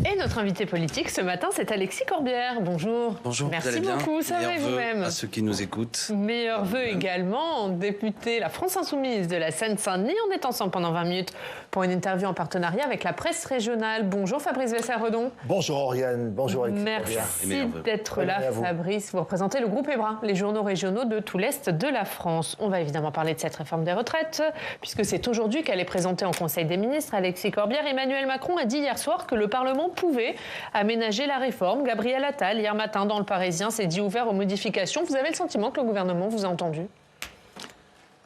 Et notre invité politique ce matin, c'est Alexis Corbière. Bonjour. Bonjour, merci beaucoup, ça va vous-même. À ceux qui nous écoutent. Meilleurs vœux également, député La France Insoumise de la Seine-Saint-Denis. On est ensemble pendant 20 minutes pour une interview en partenariat avec la presse régionale. Bonjour Fabrice Vessel-Redon. Bonjour Oriane, bonjour Alexis. Merci d'être là Fabrice. Vous représentez le groupe Ebra, les journaux régionaux de tout l'Est de la France. On va évidemment parler de cette réforme des retraites, puisque c'est aujourd'hui qu'elle est présentée en Conseil des ministres. Alexis Corbière, Emmanuel Macron a dit hier soir que le Parlement pouvait aménager la réforme. Gabriel Attal, hier matin dans Le Parisien, s'est dit ouvert aux modifications. Vous avez le sentiment que le gouvernement vous a entendu ?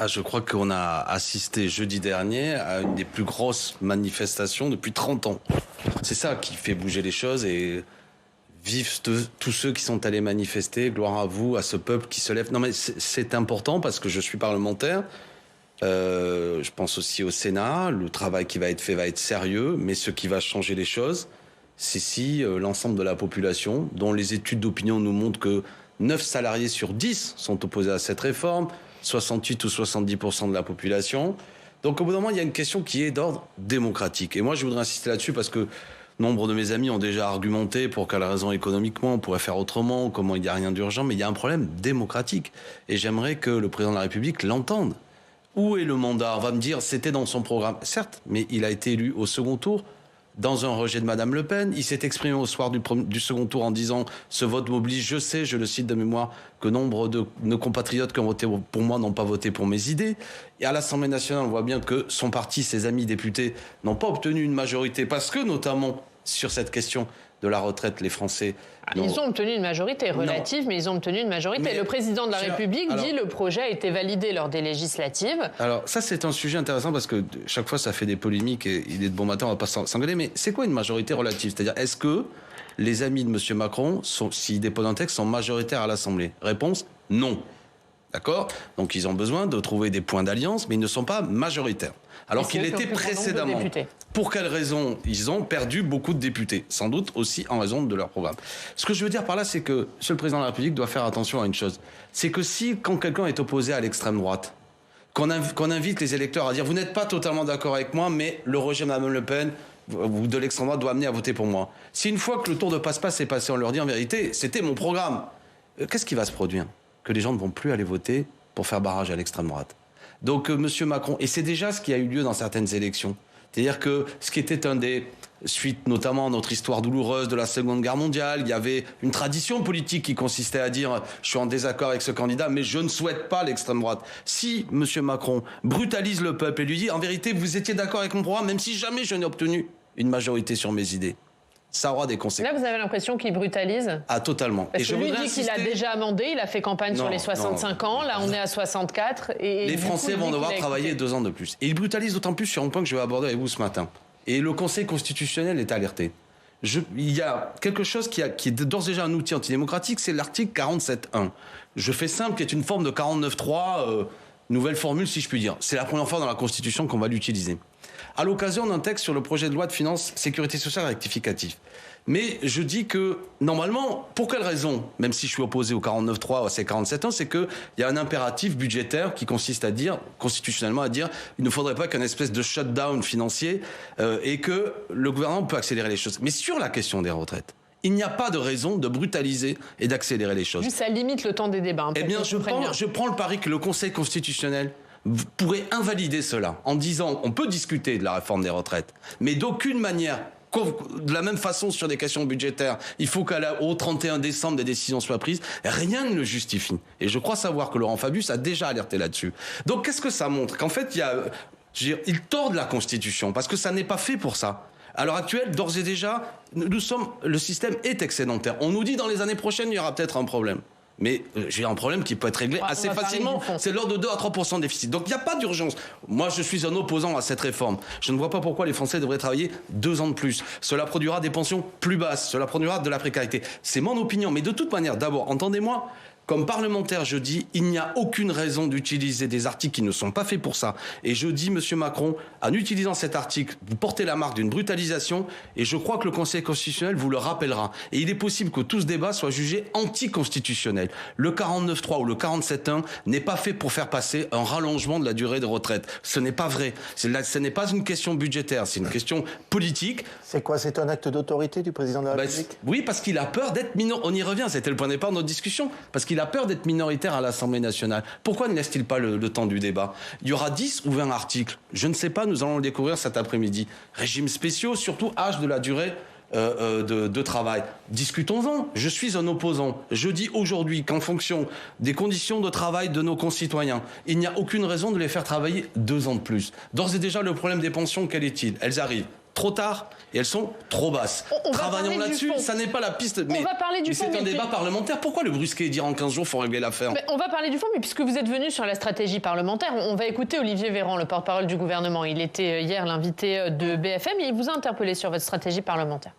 Je crois qu'on a assisté jeudi dernier à une des plus grosses manifestations depuis 30 ans. C'est ça qui fait bouger les choses et vive tous ceux qui sont allés manifester. Gloire à vous, à ce peuple qui se lève. Non mais c'est important parce que je suis parlementaire. Je pense aussi au Sénat. Le travail qui va être fait va être sérieux, mais ce qui va changer les choses, c'est si l'ensemble de la population, dont les études d'opinion nous montrent que 9 salariés sur 10 sont opposés à cette réforme, 68 ou 70% de la population. Donc au bout d'un moment, il y a une question qui est d'ordre démocratique. Et moi, je voudrais insister là-dessus parce que nombre de mes amis ont déjà argumenté pour quelle raison économiquement on pourrait faire autrement, comment il n'y a rien d'urgent, mais il y a un problème démocratique. Et j'aimerais que le président de la République l'entende. Où est le mandat ? On va me dire, c'était dans son programme. Certes, mais il a été élu au second tour. Dans un rejet de Madame Le Pen, il s'est exprimé au soir du second tour en disant « Ce vote m'oblige, je sais, je le cite de mémoire, que nombre de nos compatriotes qui ont voté pour moi n'ont pas voté pour mes idées. » Et à l'Assemblée nationale, on voit bien que son parti, ses amis députés, n'ont pas obtenu une majorité parce que, notamment, sur cette question de la retraite, les Français... Ils ont obtenu une majorité relative, mais ils ont obtenu une majorité. Mais le président de la République dit que le projet a été validé lors des législatives. Alors ça, c'est un sujet intéressant parce que chaque fois, ça fait des polémiques et il est de bon matin, on va pas s'engueuler. Mais c'est quoi une majorité relative ? C'est-à-dire, est-ce que les amis de M. Macron, s'ils déposent un texte, sont majoritaires à l'Assemblée ? Réponse, non. D'accord ? Donc ils ont besoin de trouver des points d'alliance, mais ils ne sont pas majoritaires. Alors qu'il était précédemment. Pour quelles raisons ? Ils ont perdu beaucoup de députés, sans doute aussi en raison de leur programme. Ce que je veux dire par là, c'est que Monsieur le Président de la République doit faire attention à une chose. C'est que si, quand quelqu'un est opposé à l'extrême droite, qu'on invite les électeurs à dire « Vous n'êtes pas totalement d'accord avec moi, mais le rejet de Mme Le Pen ou de l'extrême droite doit amener à voter pour moi. » Si une fois que le tour de passe-passe est passé, on leur dit en vérité « C'était mon programme », qu'est-ce qui va se produire ? Que les gens ne vont plus aller voter pour faire barrage à l'extrême droite. Donc, Monsieur Macron, et c'est déjà ce qui a eu lieu dans certaines élections. C'est-à-dire que ce qui était suite notamment à notre histoire douloureuse de la Seconde Guerre mondiale, il y avait une tradition politique qui consistait à dire « je suis en désaccord avec ce candidat, mais je ne souhaite pas l'extrême droite ». Si Monsieur Macron brutalise le peuple et lui dit « en vérité, vous étiez d'accord avec mon programme, même si jamais je n'ai obtenu une majorité sur mes idées », ça aura des conséquences. Là, vous avez l'impression qu'il brutalise ? Ah, totalement. Parce que lui dit qu'il a déjà amendé, il a fait campagne sur les 65 ans, là on est à 64. Et les Français vont devoir travailler 2 ans de plus. Et il brutalise d'autant plus sur un point que je vais aborder avec vous ce matin. Et le Conseil constitutionnel est alerté. Il y a quelque chose qui est d'ores et déjà un outil antidémocratique, c'est l'article 47.1. Je fais simple, qui est une forme de 49.3, nouvelle formule si je puis dire. C'est la première fois dans la Constitution qu'on va l'utiliser. À l'occasion d'un texte sur le projet de loi de finances sécurité sociale rectificatif. Mais je dis que, normalement, pour quelle raison, même si je suis opposé au 49.3 ou à ces 47 ans, c'est qu'il y a un impératif budgétaire qui consiste à dire, constitutionnellement, à dire il ne faudrait pas qu'un espèce de shutdown financier et que le gouvernement peut accélérer les choses. Mais sur la question des retraites, il n'y a pas de raison de brutaliser et d'accélérer les choses. Juste, ça limite le temps des débats. Eh bien, je prends le pari que le Conseil constitutionnel pourrait invalider cela en disant on peut discuter de la réforme des retraites, mais d'aucune manière, de la même façon sur des questions budgétaires, il faut qu'au 31 décembre des décisions soient prises, rien ne le justifie. Et je crois savoir que Laurent Fabius a déjà alerté là-dessus. Donc qu'est-ce que ça montre ? Qu'en fait, ils tordent la Constitution, parce que ça n'est pas fait pour ça. À l'heure actuelle, d'ores et déjà, le système est excédentaire. On nous dit dans les années prochaines, il y aura peut-être un problème. Mais j'ai un problème qui peut être réglé assez facilement. C'est de l'ordre de 2 à 3% de déficit. Donc il n'y a pas d'urgence. Moi, je suis un opposant à cette réforme. Je ne vois pas pourquoi les Français devraient travailler 2 ans de plus. Cela produira des pensions plus basses. Cela produira de la précarité. C'est mon opinion. Mais de toute manière, d'abord, entendez-moi, Comme parlementaire, je dis, il n'y a aucune raison d'utiliser des articles qui ne sont pas faits pour ça. Et je dis, Monsieur Macron, en utilisant cet article, vous portez la marque d'une brutalisation, et je crois que le Conseil constitutionnel vous le rappellera. Et il est possible que tout ce débat soit jugé anticonstitutionnel. Le 49.3 ou le 47.1 n'est pas fait pour faire passer un rallongement de la durée de retraite. Ce n'est pas vrai. Ce n'est pas une question budgétaire, c'est une question politique. C'est quoi? C'est un acte d'autorité du président de la République? Oui, parce qu'il a peur d'être minoritaire. On y revient, c'était le point de départ de notre discussion. Parce qu'il a peur d'être minoritaire à l'Assemblée nationale. Pourquoi ne laisse-t-il pas le temps du débat? Il y aura 10 ou 20 articles. Je ne sais pas, nous allons le découvrir cet après-midi. Régimes spéciaux, surtout âge de la durée de travail. Discutons-en. Je suis un opposant. Je dis aujourd'hui qu'en fonction des conditions de travail de nos concitoyens, il n'y a aucune raison de les faire travailler 2 ans de plus. D'ores et déjà, le problème des pensions, quel est-il? Elles arrivent trop tard et elles sont trop basses. Travaillons là-dessus, ça n'est pas la piste. Mais, on va parler du fond, c'est un débat parlementaire. Pourquoi le brusquer et dire en 15 jours, il faut régler l'affaire? On va parler du fond, mais puisque vous êtes venu sur la stratégie parlementaire, on va écouter Olivier Véran, le porte-parole du gouvernement. Il était hier l'invité de BFM et il vous a interpellé sur votre stratégie parlementaire.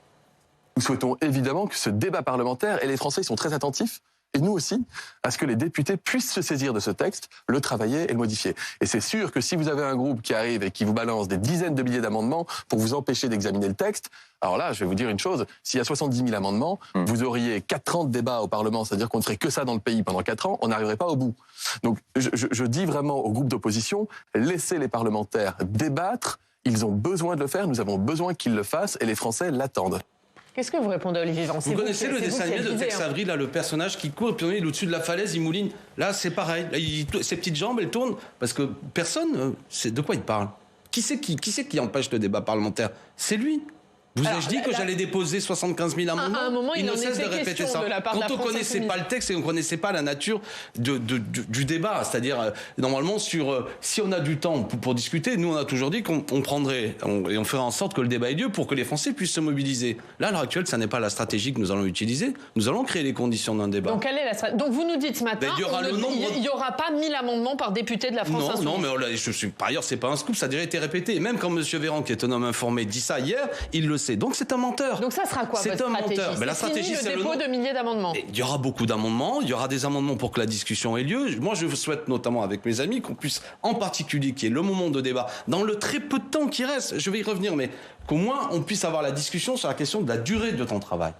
Nous souhaitons évidemment que ce débat parlementaire, et les Français sont très attentifs, et nous aussi, à ce que les députés puissent se saisir de ce texte, le travailler et le modifier. Et c'est sûr que si vous avez un groupe qui arrive et qui vous balance des dizaines de milliers d'amendements pour vous empêcher d'examiner le texte, alors là, je vais vous dire une chose, s'il y a 70 000 amendements, vous auriez 4 ans de débat au Parlement, c'est-à-dire qu'on ne ferait que ça dans le pays pendant 4 ans, on n'arriverait pas au bout. Donc je dis vraiment au groupe d'opposition, laissez les parlementaires débattre, ils ont besoin de le faire, nous avons besoin qu'ils le fassent et les Français l'attendent. Qu'est-ce que vous répondez à Olivier Véran? Vous connaissez le dessin animé de Tex Avery, là, le personnage qui court, et puis il est au-dessus de la falaise, il mouline. Là, c'est pareil. Là, ses petites jambes, elles tournent, parce que personne, c'est de quoi il parle? Qui c'est qui empêche le débat parlementaire? C'est lui. Vous ai-je dit que j'allais déposer 75 000 amendements? À un moment, il ne cesse de répéter ça. Quand on ne connaissait pas le texte et on ne connaissait pas la nature du débat, c'est-à-dire, normalement, si on a du temps pour discuter, nous, on a toujours dit qu'on prendrait et on ferait en sorte que le débat ait lieu pour que les Français puissent se mobiliser. Là, à l'heure actuelle, ça n'est pas la stratégie que nous allons utiliser. Nous allons créer les conditions d'un débat. Donc, quelle est la stratégie? Donc, vous nous dites ce matin, il n'y aura pas 1000 amendements par député de la France Insoumise. Non, mais par ailleurs, c'est pas un scoop, ça a déjà été répété. Et même quand M. Véran, qui est un homme informé, dit ça hier, il le sait. Donc c'est un menteur. Donc ça sera quoi votre stratégie? Mais la stratégie, c'est le dépôt de milliers d'amendements. Il y aura beaucoup d'amendements, il y aura des amendements pour que la discussion ait lieu. Moi, je souhaite notamment avec mes amis qu'on puisse, en particulier, qu'il y ait le moment de débat, dans le très peu de temps qui reste, je vais y revenir, mais qu'au moins on puisse avoir la discussion sur la question de la durée de ton travail.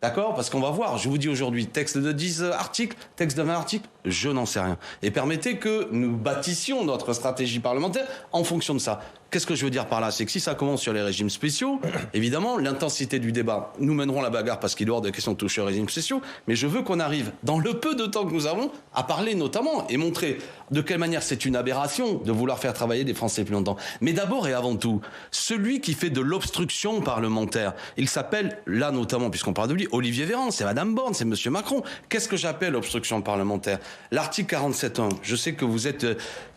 D'accord? Parce qu'on va voir, je vous dis aujourd'hui, texte de 10 articles, texte de 20 articles, je n'en sais rien. Et permettez que nous bâtissions notre stratégie parlementaire en fonction de ça. Qu'est-ce que je veux dire par là? C'est que si ça commence sur les régimes spéciaux, évidemment, l'intensité du débat, nous mènerons la bagarre parce qu'il y aura des questions de toucher aux régimes spéciaux, mais je veux qu'on arrive, dans le peu de temps que nous avons, à parler notamment et montrer de quelle manière c'est une aberration de vouloir faire travailler des Français plus longtemps. Mais d'abord et avant tout, celui qui fait de l'obstruction parlementaire, il s'appelle, là notamment, puisqu'on parle de lui, Olivier Véran, c'est Madame Borne, c'est Monsieur Macron. Qu'est-ce que j'appelle obstruction parlementaire? L'article 47.1, je sais que vous êtes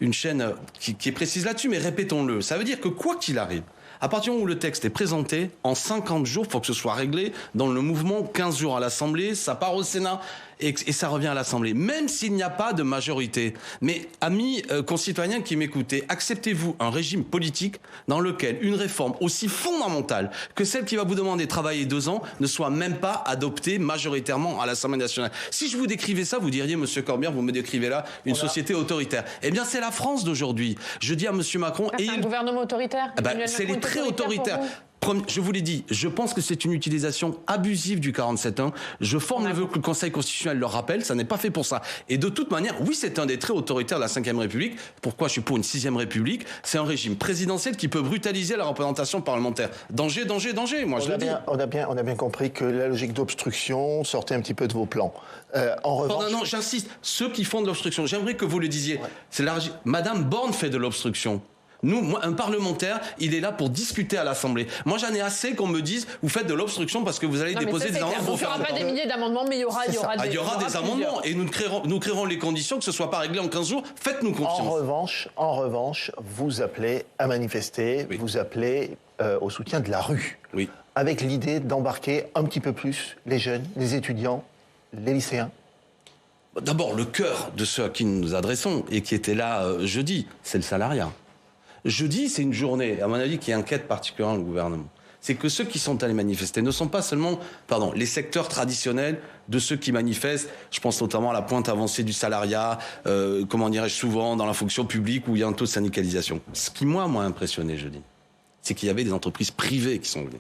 une chaîne qui est précise là-dessus, mais répétons-le. Ça veut dire que quoi qu'il arrive, à partir du moment où le texte est présenté, en 50 jours, il faut que ce soit réglé dans le mouvement 15 jours à l'Assemblée, ça part au Sénat et ça revient à l'Assemblée, même s'il n'y a pas de majorité. Mais amis concitoyens qui m'écoutez, acceptez-vous un régime politique dans lequel une réforme aussi fondamentale que celle qui va vous demander de travailler 2 ans ne soit même pas adoptée majoritairement à l'Assemblée nationale? Si je vous décrivais ça, vous diriez, Monsieur Corbière, vous me décrivez là une société autoritaire. Eh bien, c'est la France d'aujourd'hui. Je dis à Monsieur Macron... C'est un gouvernement autoritaire? C'est les très autoritaires. Je vous l'ai dit, je pense que c'est une utilisation abusive du 47.1. Je forme le vœu que le Conseil constitutionnel le rappelle, ça n'est pas fait pour ça. Et de toute manière, oui, c'est un des traits autoritaires de la Ve République. Pourquoi je suis pour une 6e République? C'est un régime présidentiel qui peut brutaliser la représentation parlementaire. Danger, danger, danger, moi je le dis. On a bien compris que la logique d'obstruction sortait un petit peu de vos plans. En revanche... Non, j'insiste, ceux qui font de l'obstruction, j'aimerais que vous le disiez. Ouais. C'est Madame Borne fait de l'obstruction. Moi, un parlementaire, il est là pour discuter à l'Assemblée. Moi, j'en ai assez qu'on me dise, vous faites de l'obstruction parce que vous allez déposer des amendements. Il n'y aura pas des milliers d'amendements, mais il y aura des amendements. Et nous créerons les conditions que ce ne soit pas réglé en 15 jours. Faites-nous confiance. En revanche, vous appelez à manifester, oui. Vous appelez au soutien de la rue. Oui. Avec l'idée d'embarquer un petit peu plus les jeunes, les étudiants, les lycéens. D'abord, le cœur de ceux à qui nous nous adressons et qui étaient là jeudi, c'est le salariat. Jeudi, c'est une journée, à mon avis, qui inquiète particulièrement le gouvernement. c'est que ceux qui sont allés manifester ne sont pas seulement, les secteurs traditionnels de ceux qui manifestent. Je pense notamment à la pointe avancée du salariat, souvent dans la fonction publique où il y a un taux de syndicalisation. Ce qui, moi, m'a impressionné, je dis, c'est qu'il y avait des entreprises privées qui sont venues.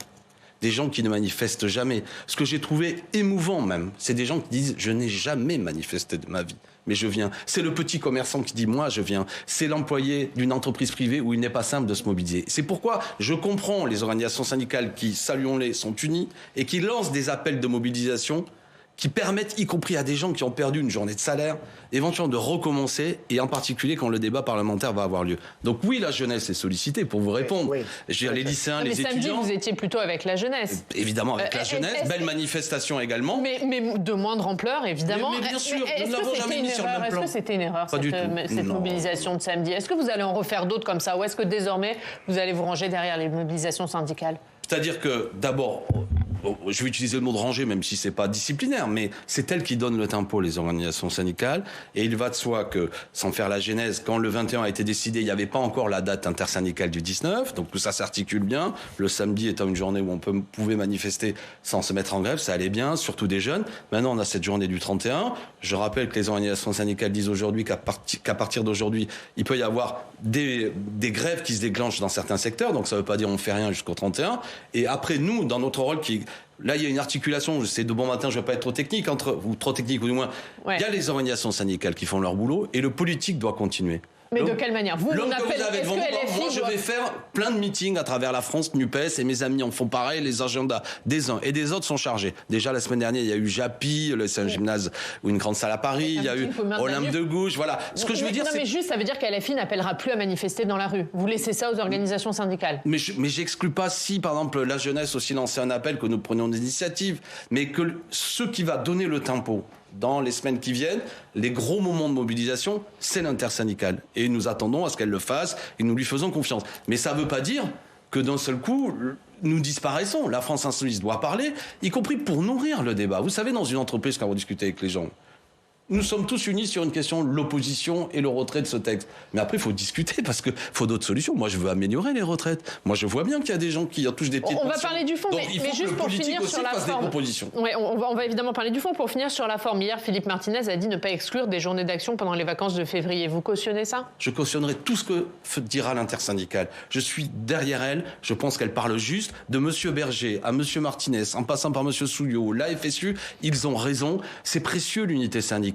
Des gens qui ne manifestent jamais. Ce que j'ai trouvé émouvant même, c'est des gens qui disent « je n'ai jamais manifesté de ma vie, mais je viens ». C'est le petit commerçant qui dit « moi, je viens ». C'est l'employé d'une entreprise privée où il n'est pas simple de se mobiliser. C'est pourquoi je comprends les organisations syndicales qui, saluons-les, sont unies et qui lancent des appels de mobilisation qui permettent, y compris à des gens qui ont perdu une journée de salaire, éventuellement de recommencer, et en particulier quand le débat parlementaire va avoir lieu. Donc oui, la jeunesse est sollicitée pour vous répondre. Oui. Les lycéens, les étudiants... Mais samedi, vous étiez plutôt avec la jeunesse. Évidemment, avec la jeunesse. Belle manifestation également. Mais de moindre ampleur, évidemment. Mais bien sûr, nous ne l'avons jamais mis sur le même plan. Est-ce que c'était une erreur, cette mobilisation de samedi? Est-ce que vous allez en refaire d'autres comme ça? Ou est-ce que désormais, vous allez vous ranger derrière les mobilisations syndicales? C'est-à-dire que, d'abord... je vais utiliser le mot de ranger, même si c'est pas disciplinaire, mais c'est elle qui donne le tempo, les organisations syndicales. Et il va de soi que, sans faire la genèse, quand le 21 a été décidé, il n'y avait pas encore la date intersyndicale du 19, donc tout ça s'articule bien. Le samedi étant une journée où on pouvait manifester sans se mettre en grève, ça allait bien, surtout des jeunes. Maintenant, on a cette journée du 31. Je rappelle que les organisations syndicales disent aujourd'hui qu'à partir d'aujourd'hui, il peut y avoir des grèves qui se déclenchent dans certains secteurs, donc ça ne veut pas dire on ne fait rien jusqu'au 31. Et après, nous, dans notre rôle là, il y a une articulation, c'est de bon matin, je ne vais pas être trop technique, trop technique ou du moins. Ouais. Il y a les organisations syndicales qui font leur boulot et le politique doit continuer. Mais de quelle manière? Moi, je vais faire plein de meetings à travers la France, NUPES, et mes amis en font pareil, les agendas des uns et des autres sont chargés. Déjà, la semaine dernière, il y a eu JAPI, c'est un gymnase ou une grande salle à Paris, il y a eu Olympe de Gouges, voilà. Ce que je veux dire, mais juste, ça veut dire qu'LFI n'appellera plus à manifester dans la rue. Vous laissez ça aux organisations syndicales. Mais j'exclus pas si, par exemple, la jeunesse aussi lançait un appel, que nous prenions des initiatives, mais que ce qui va donner le tempo dans les semaines qui viennent, les gros moments de mobilisation, c'est l'intersyndicale. Et nous attendons à ce qu'elle le fasse et nous lui faisons confiance. Mais ça ne veut pas dire que d'un seul coup, nous disparaissons. La France Insoumise doit parler, y compris pour nourrir le débat. Vous savez, dans une entreprise, quand vous discutez avec les gens, nous sommes tous unis sur une question, l'opposition et le retrait de ce texte. Mais après, il faut discuter parce qu'il faut d'autres solutions. Moi, je veux améliorer les retraites. Moi, je vois bien qu'il y a des gens qui touchent des petites pensions. On va parler du fond, mais juste pour finir sur la forme. Ouais, on va évidemment parler du fond. Pour finir sur la forme, hier, Philippe Martinez a dit ne pas exclure des journées d'action pendant les vacances de février. Vous cautionnez ça? Je cautionnerai tout ce que dira l'intersyndicale. Je suis derrière elle. Je pense qu'elle parle juste. De M. Berger à M. Martinez, en passant par M. Souliot, la FSU, ils ont raison. C'est précieux, l'unité syndicale.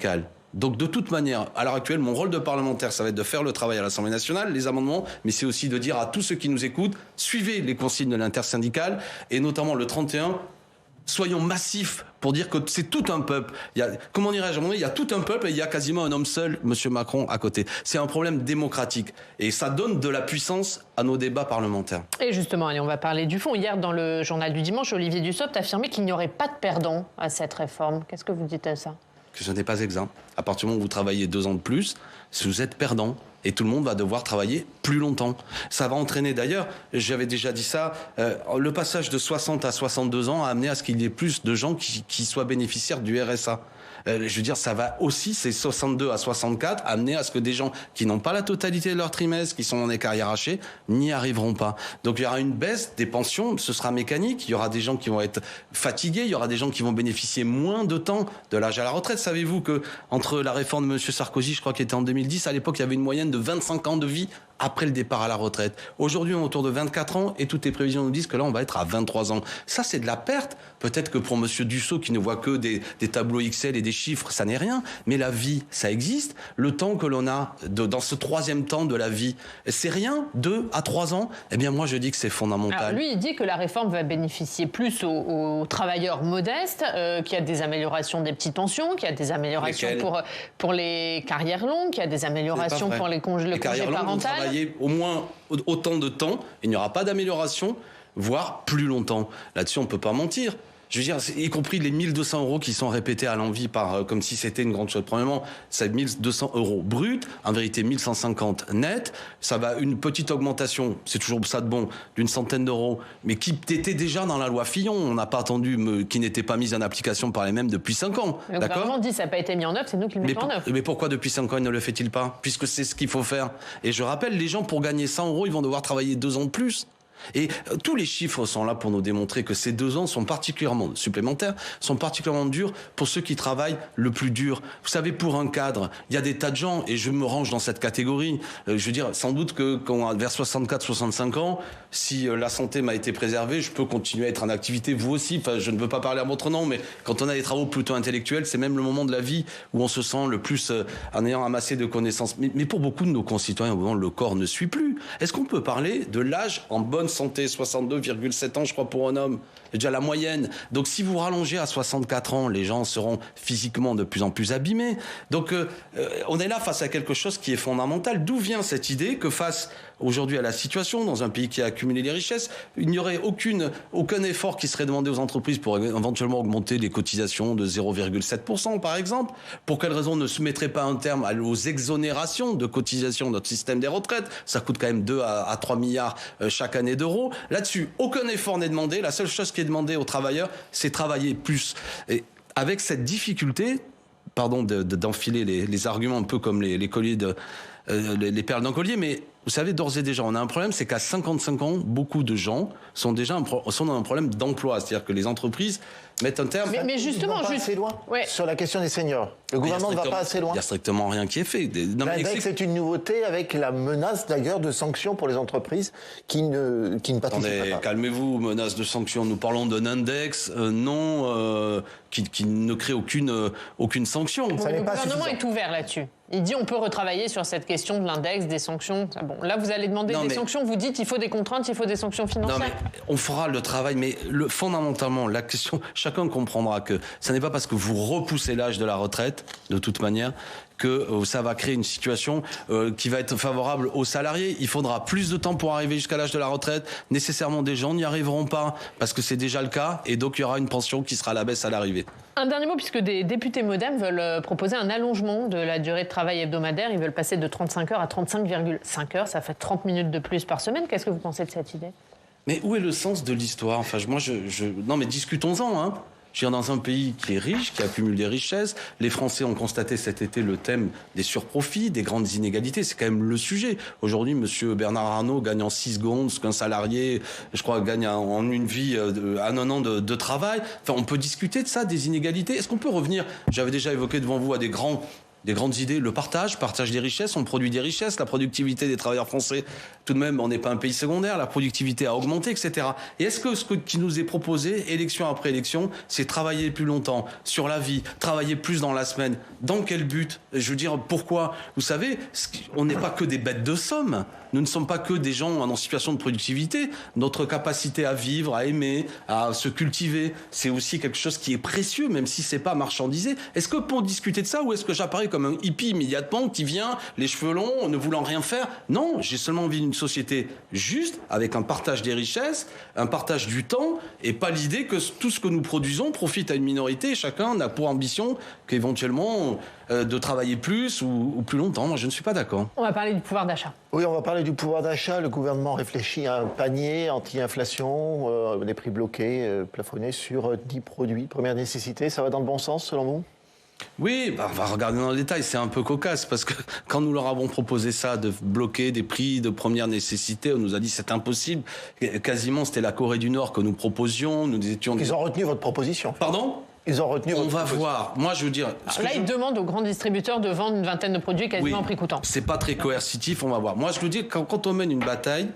Donc de toute manière, à l'heure actuelle, mon rôle de parlementaire, ça va être de faire le travail à l'Assemblée nationale, les amendements, mais c'est aussi de dire à tous ceux qui nous écoutent, suivez les consignes de l'intersyndicale, et notamment le 31, soyons massifs pour dire que c'est tout un peuple. Il y a, comment dirais-je, à un moment donné, il y a tout un peuple et il y a quasiment un homme seul, M. Macron, à côté. C'est un problème démocratique. Et ça donne de la puissance à nos débats parlementaires. Et justement, allez, on va parler du fond. Hier, dans le journal du dimanche, Olivier Dussopt affirmait qu'il n'y aurait pas de perdants à cette réforme. Qu'est-ce que vous dites à ça? Que ce n'est pas exempt. À partir du moment où vous travaillez 2 ans de plus, vous êtes perdant. Et tout le monde va devoir travailler plus longtemps. Ça va entraîner d'ailleurs, j'avais déjà dit ça, le passage de 60 à 62 ans a amené à ce qu'il y ait plus de gens qui soient bénéficiaires du RSA. Je veux dire, ça va aussi, ces 62 à 64, amener à ce que des gens qui n'ont pas la totalité de leur trimestre, qui sont dans des carrières hachées, n'y arriveront pas. Donc il y aura une baisse des pensions, ce sera mécanique, il y aura des gens qui vont être fatigués, il y aura des gens qui vont bénéficier moins de temps de l'âge à la retraite. Savez-vous que entre la réforme de M. Sarkozy, je crois qu'elle était en 2010, à l'époque, il y avait une moyenne de 25 ans de vie après le départ à la retraite. Aujourd'hui, on est autour de 24 ans et toutes les prévisions nous disent que là, on va être à 23 ans. Ça, c'est de la perte. Peut-être que pour M. Dussopt, qui ne voit que des tableaux Excel et des chiffres, ça n'est rien. Mais la vie, ça existe. Le temps que l'on a dans ce 3e temps de la vie, c'est rien. 2 à 3 ans. Eh bien, moi, je dis que c'est fondamental. Alors, lui, il dit que la réforme va bénéficier plus aux travailleurs modestes, qu'il y a des améliorations des petites pensions, qu'il y a des améliorations pour les carrières longues, qu'il y a des améliorations pour le congé parental. Au moins autant de temps, il n'y aura pas d'amélioration, voire plus longtemps. Là-dessus, on ne peut pas mentir. Je veux dire, y compris les 1 200 euros qui sont répétés à l'envi comme si c'était une grande chose. Premièrement, c'est 1 200 euros brut, en vérité 1 150 net. Ça va une petite augmentation, c'est toujours ça de bon, d'une centaine d'euros, mais qui était déjà dans la loi Fillon. On n'a pas attendu, qui n'était pas mise en application par les mêmes depuis 5 ans. Le gouvernement dit que ça n'a pas été mis en œuvre, c'est nous qui le mettons en œuvre. Mais pourquoi depuis 5 ans il ne le fait-il pas? Puisque c'est ce qu'il faut faire. Et je rappelle, les gens, pour gagner 100 euros, ils vont devoir travailler 2 ans de plus. Et tous les chiffres sont là pour nous démontrer que ces 2 ans sont particulièrement supplémentaires, sont particulièrement durs pour ceux qui travaillent le plus dur. Vous savez, pour un cadre, il y a des tas de gens, et je me range dans cette catégorie. Je veux dire, sans doute que quand vers 64-65 ans, si la santé m'a été préservée, je peux continuer à être en activité, vous aussi. Enfin, je ne veux pas parler à votre nom, mais quand on a des travaux plutôt intellectuels, c'est même le moment de la vie où on se sent le plus en ayant amassé de connaissances. Mais pour beaucoup de nos concitoyens, au moment où le corps ne suit plus, est-ce qu'on peut parler de l'âge en bonne santé, 62,7 ans, je crois, pour un homme, c'est déjà la moyenne. Donc, si vous rallongez à 64 ans, les gens seront physiquement de plus en plus abîmés. Donc, on est là face à quelque chose qui est fondamental. D'où vient cette idée que face aujourd'hui à la situation, dans un pays qui a accumulé les richesses, il n'y aurait aucun effort qui serait demandé aux entreprises pour éventuellement augmenter les cotisations de 0,7%, par exemple? Pour quelle raison ne se mettrait pas un terme aux exonérations de cotisations de notre système des retraites? Ça coûte quand même 2 à 3 milliards chaque année d'euros. Là-dessus, aucun effort n'est demandé. La seule chose qui est demandée aux travailleurs, c'est travailler plus. Et avec cette difficulté, pardon d'enfiler les arguments un peu comme les colliers les perles d'un collier, mais vous savez, d'ores et déjà, on a un problème, c'est qu'à 55 ans, beaucoup de gens sont dans un problème d'emploi. C'est-à-dire que les entreprises mettent un terme... Mais justement, assez loin sur la question des seniors. Le gouvernement ne va pas assez loin. Il n'y a strictement rien qui est fait. L'index, c'est une nouveauté avec la menace d'ailleurs de sanctions pour les entreprises qui ne participent pas. Calmez-vous, menace de sanctions. Nous parlons d'un index qui ne crée aucune sanction. Le gouvernement est ouvert là-dessus. Il dit on peut retravailler sur cette question de l'index, des sanctions. Bon, là, vous allez demander des sanctions. Vous dites il faut des contraintes, il faut des sanctions financières. Non, mais on fera le travail. Mais fondamentalement, la question, chacun comprendra que ce n'est pas parce que vous repoussez l'âge de la retraite, de toute manière, que ça va créer une situation qui va être favorable aux salariés. Il faudra plus de temps pour arriver jusqu'à l'âge de la retraite. Nécessairement, des gens n'y arriveront pas parce que c'est déjà le cas. Et donc, il y aura une pension qui sera à la baisse à l'arrivée. Un dernier mot, puisque des députés MoDem veulent proposer un allongement de la durée de travail hebdomadaire. Ils veulent passer de 35 heures à 35,5 heures. Ça fait 30 minutes de plus par semaine. Qu'est-ce que vous pensez de cette idée? Mais où est le sens de l'histoire? Enfin, non, mais discutons-en, hein. Je veux dire, dans un pays qui est riche, qui accumule des richesses, les Français ont constaté cet été le thème des surprofits, des grandes inégalités. C'est quand même le sujet. Aujourd'hui, monsieur Bernard Arnault gagne en 6 secondes ce qu'un salarié, je crois, gagne en une vie, en un an de travail. Enfin, on peut discuter de ça, des inégalités. Est-ce qu'on peut revenir, j'avais déjà évoqué devant vous, à des grandes idées, le partage des richesses, on produit des richesses, la productivité des travailleurs français, tout de même, on n'est pas un pays secondaire, la productivité a augmenté, etc. Et est-ce que ce qui nous est proposé, élection après élection, c'est travailler plus longtemps, sur la vie, travailler plus dans la semaine? Dans quel but? Je veux dire, pourquoi? Vous savez, on n'est pas que des bêtes de somme. Nous ne sommes pas que des gens en situation de productivité. Notre capacité à vivre, à aimer, à se cultiver, c'est aussi quelque chose qui est précieux, même si c'est pas marchandisé. Est-ce que pour discuter de ça, ou est-ce que j'apparais comme un hippie immédiatement qui vient, les cheveux longs, ne voulant rien faire? Non, j'ai seulement envie d'une société juste, avec un partage des richesses, un partage du temps, et pas l'idée que tout ce que nous produisons profite à une minorité, et chacun n'a pour ambition qu'éventuellement de travailler plus ou plus longtemps. Moi, je ne suis pas d'accord. On va parler du pouvoir d'achat. Oui, on va parler du pouvoir d'achat. Le gouvernement réfléchit à un panier anti-inflation, des prix bloqués, plafonnés sur 10 produits. Première nécessité, ça va dans le bon sens selon vous? Oui, on va regarder dans le détail, c'est un peu cocasse parce que quand nous leur avons proposé ça, de bloquer des prix de première nécessité, on nous a dit c'est impossible. Quasiment, c'était la Corée du Nord que nous proposions. Nous étions... Ils ont retenu votre proposition. Pardon? Ils ont retenu votre proposition. On va voir. Moi, je veux dire... Là, ils demandent aux grands distributeurs de vendre une vingtaine de produits quasiment en prix coûtant. C'est pas très coercitif, on va voir. Moi, je veux dire, quand on mène une bataille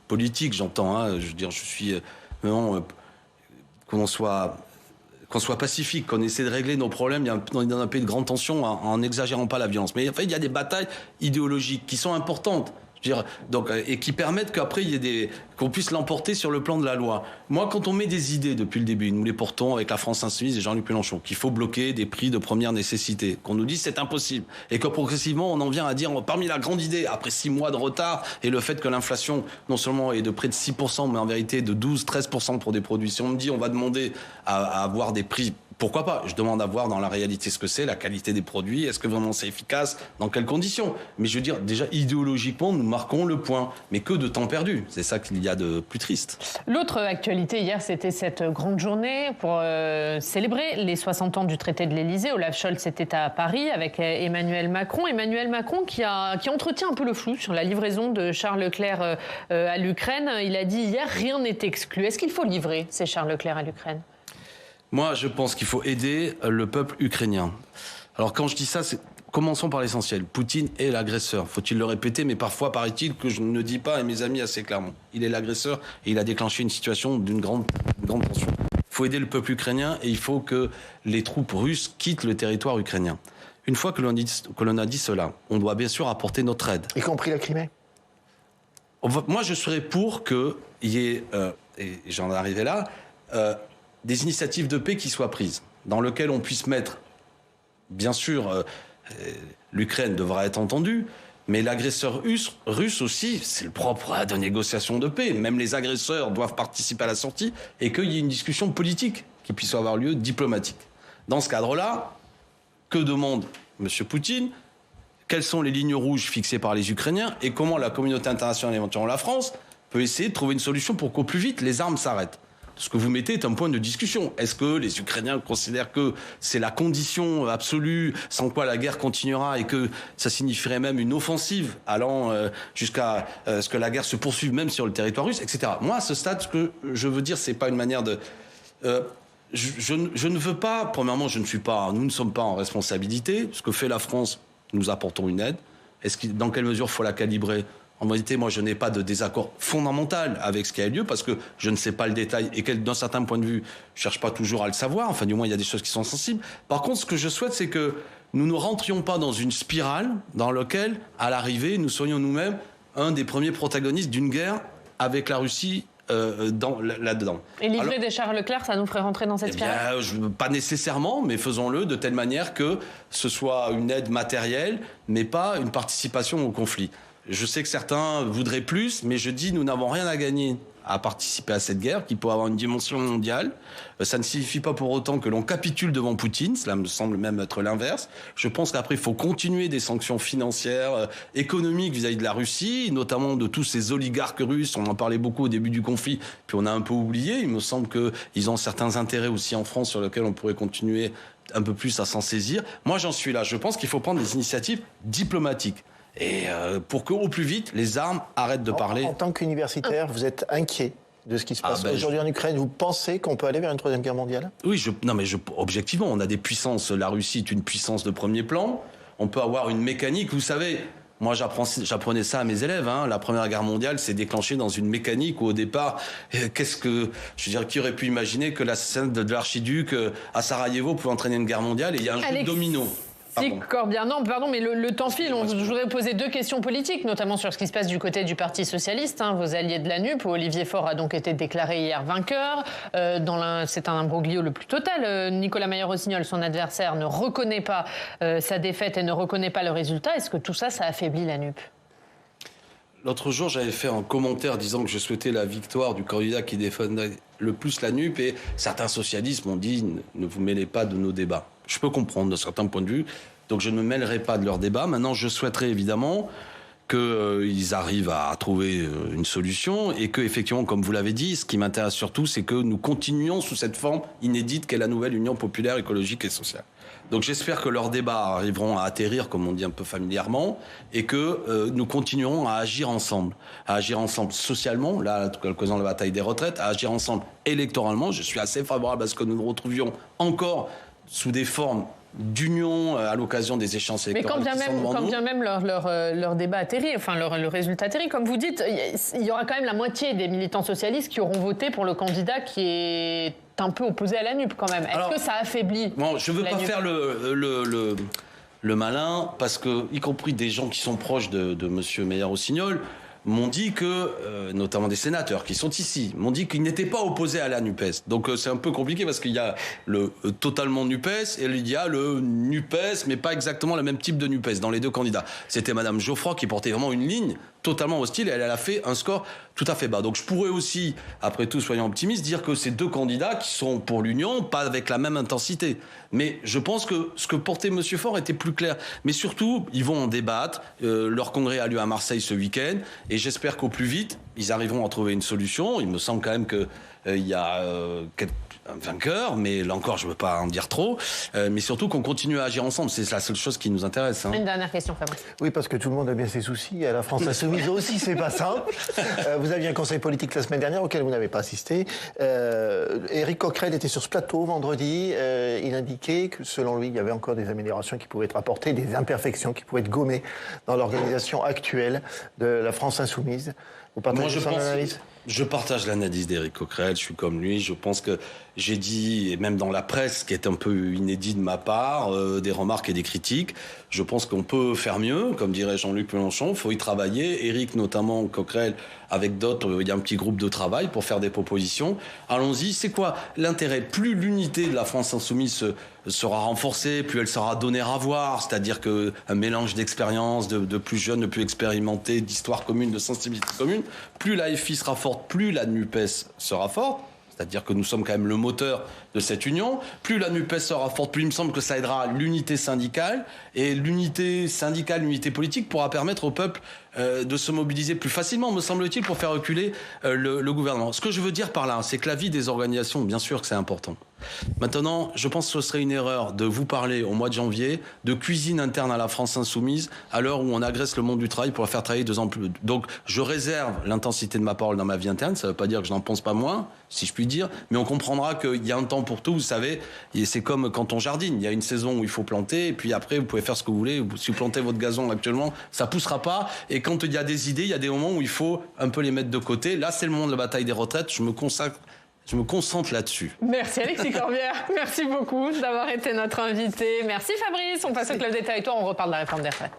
politique, j'entends, hein, je veux dire, je suis... qu'on soit pacifique, qu'on essaie de régler nos problèmes dans un pays de grande tension en n'exagérant pas la violence. Mais en fait, il y a des batailles idéologiques qui sont importantes. Je veux dire, donc, et qui permettent qu'après, qu'on puisse l'emporter sur le plan de la loi. Moi, quand on met des idées depuis le début, nous les portons avec la France Insoumise et Jean-Luc Mélenchon, qu'il faut bloquer des prix de première nécessité, qu'on nous dit c'est impossible, et que progressivement, on en vient à dire, parmi la grande idée, après 6 mois de retard, et le fait que l'inflation, non seulement est de près de 6%, mais en vérité de 12-13% pour des produits, si on me dit on va demander à avoir des prix pourquoi pas? Je demande à voir dans la réalité ce que c'est, la qualité des produits, est-ce que vraiment c'est efficace, dans quelles conditions. Mais je veux dire, déjà idéologiquement, nous marquons le point. Mais que de temps perdu, c'est ça qu'il y a de plus triste. L'autre actualité hier, c'était cette grande journée pour célébrer les 60 ans du traité de l'Élysée. Olaf Scholz était à Paris avec Emmanuel Macron. Emmanuel Macron qui entretient un peu le flou sur la livraison de chars Leclerc à l'Ukraine. Il a dit hier, rien n'est exclu. Est-ce qu'il faut livrer ces chars Leclerc à l'Ukraine? Moi, je pense qu'il faut aider le peuple ukrainien. Alors, quand je dis ça, commençons par l'essentiel. Poutine est l'agresseur. Faut-il le répéter? Mais parfois, paraît-il que je ne dis pas, et mes amis assez clairement. Il est l'agresseur et il a déclenché une situation d'une grande tension. Il faut aider le peuple ukrainien et il faut que les troupes russes quittent le territoire ukrainien. Une fois que l'on a dit cela, on doit bien sûr apporter notre aide. Y compris la Crimée? Moi, je serais pour qu'il y ait, et j'en arrivais là, des initiatives de paix qui soient prises, dans lesquelles on puisse mettre, bien sûr, l'Ukraine devra être entendue, mais l'agresseur russe aussi, c'est le propre de négociations de paix. Même les agresseurs doivent participer à la sortie et qu'il y ait une discussion politique qui puisse avoir lieu, diplomatique. Dans ce cadre-là, que demande M. Poutine? Quelles sont les lignes rouges fixées par les Ukrainiens et comment la communauté internationale, éventuellement la France, peut essayer de trouver une solution pour qu'au plus vite les armes s'arrêtent? Ce que vous mettez est un point de discussion. Est-ce que les Ukrainiens considèrent que c'est la condition absolue sans quoi la guerre continuera et que ça signifierait même une offensive allant jusqu'à ce que la guerre se poursuive même sur le territoire russe, etc. Moi, à ce stade, ce que je veux dire, c'est pas une manière de... je ne veux pas... Premièrement, nous ne sommes pas en responsabilité. Ce que fait la France, nous apportons une aide. Dans quelle mesure faut la calibrer? En réalité, moi, je n'ai pas de désaccord fondamental avec ce qui a eu lieu parce que je ne sais pas le détail et d'un certain point de vue, je cherche pas toujours à le savoir. Enfin, du moins, il y a des choses qui sont sensibles. Par contre, ce que je souhaite, c'est que nous ne rentrions pas dans une spirale dans laquelle, à l'arrivée, nous soyons nous-mêmes un des premiers protagonistes d'une guerre avec la Russie là-dedans. Et livrer des chars Leclerc, ça nous ferait rentrer dans cette spirale? Pas nécessairement, mais faisons-le de telle manière que ce soit une aide matérielle, mais pas une participation au conflit. Je sais que certains voudraient plus, mais je dis nous n'avons rien à gagner à participer à cette guerre qui peut avoir une dimension mondiale. Ça ne signifie pas pour autant que l'on capitule devant Poutine, cela me semble même être l'inverse. Je pense qu'après, il faut continuer des sanctions financières, économiques vis-à-vis de la Russie, notamment de tous ces oligarques russes. On en parlait beaucoup au début du conflit, puis on a un peu oublié. Il me semble qu'ils ont certains intérêts aussi en France sur lesquels on pourrait continuer un peu plus à s'en saisir. Moi, j'en suis là. Je pense qu'il faut prendre des initiatives diplomatiques. Et pour qu'au plus vite, les armes arrêtent de parler. En tant qu'universitaire, vous êtes inquiet de ce qui se passe aujourd'hui en Ukraine? Vous pensez qu'on peut aller vers une troisième guerre mondiale? Oui, objectivement, on a des puissances. La Russie est une puissance de premier plan. On peut avoir une mécanique. Vous savez, moi, j'apprenais ça à mes élèves. La Première Guerre mondiale s'est déclenchée dans une mécanique où, au départ, qui aurait pu imaginer que la scène de l'archiduc à Sarajevo pouvait entraîner une guerre mondiale et il y a un jeu de domino. Corbien, non, pardon, mais le temps file. Je voudrais poser deux questions politiques, notamment sur ce qui se passe du côté du Parti socialiste. Vos alliés de la NUP, où Olivier Faure a donc été déclaré hier vainqueur. C'est un imbroglio le plus total. Nicolas Mayer-Rossignol, son adversaire, ne reconnaît pas sa défaite et ne reconnaît pas le résultat. Est-ce que tout ça, ça affaiblit la NUP? L'autre jour, j'avais fait un commentaire disant que je souhaitais la victoire du candidat qui défendait le plus la NUP et certains socialistes m'ont dit « ne vous mêlez pas de nos débats ». Je peux comprendre de certains points de vue, donc je ne me mêlerai pas de leurs débats. Maintenant, je souhaiterais évidemment qu'ils arrivent à trouver une solution et que, effectivement, comme vous l'avez dit, ce qui m'intéresse surtout, c'est que nous continuions sous cette forme inédite qu'est la nouvelle Union populaire, écologique et sociale. Donc j'espère que leurs débats arriveront à atterrir, comme on dit un peu familièrement, et que nous continuerons à agir ensemble socialement, là, à cause de la bataille des retraites, à agir ensemble électoralement. Je suis assez favorable à ce que nous nous retrouvions encore sous des formes d'union à l'occasion des échéances électorales. Mais quand bien même leur débat atterrit, enfin le résultat atterrit, comme vous dites, il y aura quand même la moitié des militants socialistes qui auront voté pour le candidat qui est un peu opposé à la NUP quand même. Est-ce que ça affaiblit bon, je ne veux pas faire le malin, parce que, y compris des gens qui sont proches de M. Mayer-Rossignol, m'ont dit que, notamment des sénateurs qui sont ici, m'ont dit qu'ils n'étaient pas opposés à la NUPES. Donc c'est un peu compliqué parce qu'il y a le totalement NUPES et il y a le NUPES, mais pas exactement le même type de NUPES dans les deux candidats. C'était Madame Geoffroy qui portait vraiment une ligne totalement hostile et elle a fait un score tout à fait bas. Donc je pourrais aussi, après tout, soyons optimistes, dire que c'est deux candidats qui sont pour l'Union, pas avec la même intensité. Mais je pense que ce que portait M. Faure était plus clair. Mais surtout, ils vont en débattre. Leur congrès a lieu à Marseille ce week-end et j'espère qu'au plus vite, ils arriveront à trouver une solution. Il me semble quand même qu'il y a un vainqueur, mais là encore, je ne veux pas en dire trop. Mais surtout qu'on continue à agir ensemble. C'est la seule chose qui nous intéresse. Une dernière question, Fabrice. Oui, parce que tout le monde a bien ses soucis. À la France Insoumise aussi, c'est pas simple. Vous aviez un conseil politique la semaine dernière auquel vous n'avez pas assisté. Éric Coquerel était sur ce plateau vendredi. Il indiquait que, selon lui, il y avait encore des améliorations qui pouvaient être apportées, des imperfections qui pouvaient être gommées dans l'organisation actuelle de la France Insoumise. Vous partagez son analyse ? Je partage l'analyse d'Éric Coquerel, je suis comme lui. Je pense que j'ai dit, et même dans la presse, qui est un peu inédit de ma part, des remarques et des critiques. Je pense qu'on peut faire mieux, comme dirait Jean-Luc Mélenchon. Il faut y travailler. Éric, notamment, Coquerel, avec d'autres, il y a un petit groupe de travail pour faire des propositions. Allons-y. C'est quoi l'intérêt ? Plus l'unité de la France Insoumise sera renforcée, plus elle sera donnée à voir. C'est-à-dire qu'un mélange d'expériences, de plus jeunes, de plus expérimentés, d'histoire commune, de sensibilité commune, plus la FI sera forte, plus la NUPES sera forte. C'est-à-dire que nous sommes quand même le moteur de cette union. Plus la NUPES sera forte, plus il me semble que ça aidera l'unité syndicale. Et l'unité syndicale, l'unité politique pourra permettre au peuple de se mobiliser plus facilement, me semble-t-il, pour faire reculer le gouvernement. Ce que je veux dire par là, c'est que la vie des organisations, bien sûr que c'est important. Maintenant, je pense que ce serait une erreur de vous parler au mois de janvier de cuisine interne à la France Insoumise à l'heure où on agresse le monde du travail pour la faire travailler 2 ans plus. Donc, je réserve l'intensité de ma parole dans ma vie interne. Ça ne veut pas dire que je n'en pense pas moins, si je puis dire, mais on comprendra qu'il y a un temps pour tout, vous savez. Et c'est comme quand on jardine. Il y a une saison où il faut planter, et puis après, vous pouvez faire ce que vous voulez. Si vous plantez votre gazon actuellement, ça poussera pas. Et quand il y a des idées, il y a des moments où il faut un peu les mettre de côté. Là, c'est le moment de la bataille des retraites. Je me concentre là-dessus. Merci Alexis Corbière. Merci beaucoup d'avoir été notre invité. Merci Fabrice. On passe au Club des Territoires. On reparle de la réforme des retraites.